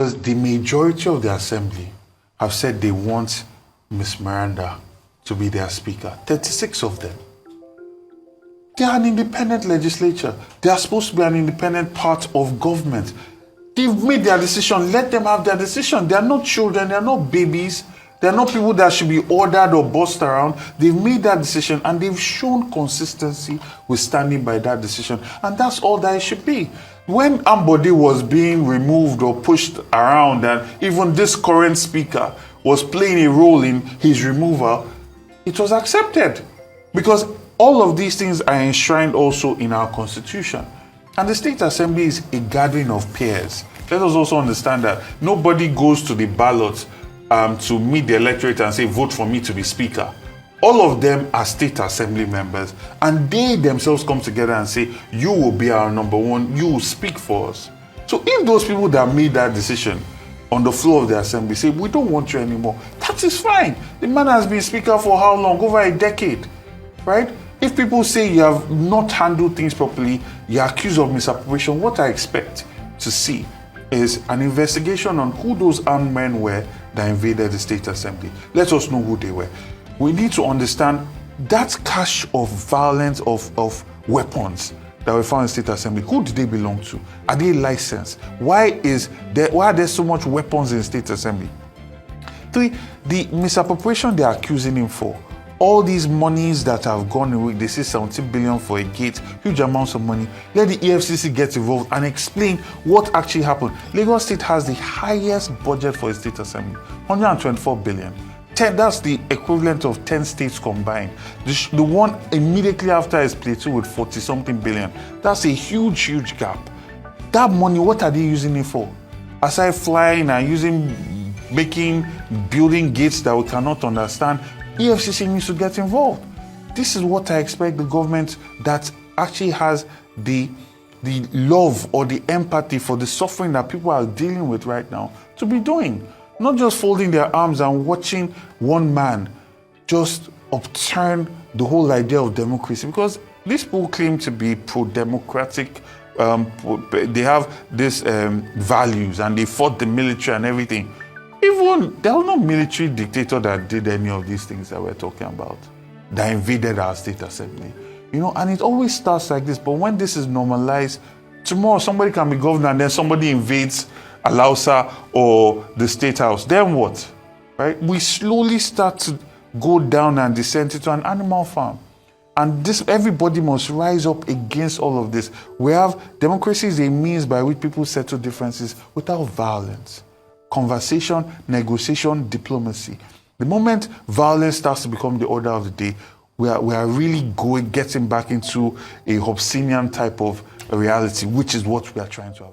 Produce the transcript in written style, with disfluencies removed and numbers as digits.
Because the majority of the assembly have said they want Ms. Meranda to be their speaker. 36 of them. They are an independent legislature. They are supposed to be an independent part of government. They've made their decision. Let them have their decision. They are not children. They are not babies. They are not people that should be ordered or bossed around. They've made that decision and they've shown consistency with standing by that decision. And that's all that it should be. When Ambode was being removed or pushed around, and even this current speaker was playing a role in his removal, it was accepted. Because all of these things are enshrined also in our constitution. And the State Assembly is a gathering of peers. Let us also understand that nobody goes to the ballot to meet the electorate and say, vote for me to be speaker. All of them are State Assembly members, and they themselves come together and say, you will be our number one, you will speak for us. So if those people that made that decision on the floor of the assembly say, we don't want you anymore, that is fine. The man has been speaker for how long? Over a decade, right? If people say you have not handled things properly, you're accused of misappropriation, what I expect to see is an investigation on who those armed men were that invaded the State Assembly. Let us know who they were. We need to understand that cache of violence, of weapons that were found in the State Assembly. Who did they belong to? Are they licensed? Why are there so much weapons in the State Assembly? 3, the misappropriation they are accusing him for. All these monies that have gone away, they say 17 billion for a gate, huge amounts of money. Let the EFCC get involved and explain what actually happened. Lagos State has the highest budget for a State Assembly, 124 billion. That's the equivalent of 10 states combined. The one immediately after is Plateau with 40-something billion. That's a huge, huge gap. That money, what are they using it for? Aside flying and building gates that we cannot understand, EFCC needs to get involved. This is what I expect the government that actually has the love or the empathy for the suffering that people are dealing with right now to be doing. Not just folding their arms and watching one man just upturn the whole idea of democracy. Because these people claim to be pro-democratic, they have these values and they fought the military and everything. Even, there was no military dictator that did any of these things that we're talking about, that invaded our State Assembly. And it always starts like this, but when this is normalized, tomorrow somebody can be governor and then somebody invades Alausa or the State House. Then what? Right? We slowly start to go down and descend into an animal farm. And everybody must rise up against all of this. Democracy is a means by which people settle differences without violence. Conversation, negotiation, diplomacy. The moment violence starts to become the order of the day, we are really getting back into a Hobbesian type of reality, which is what we are trying to have.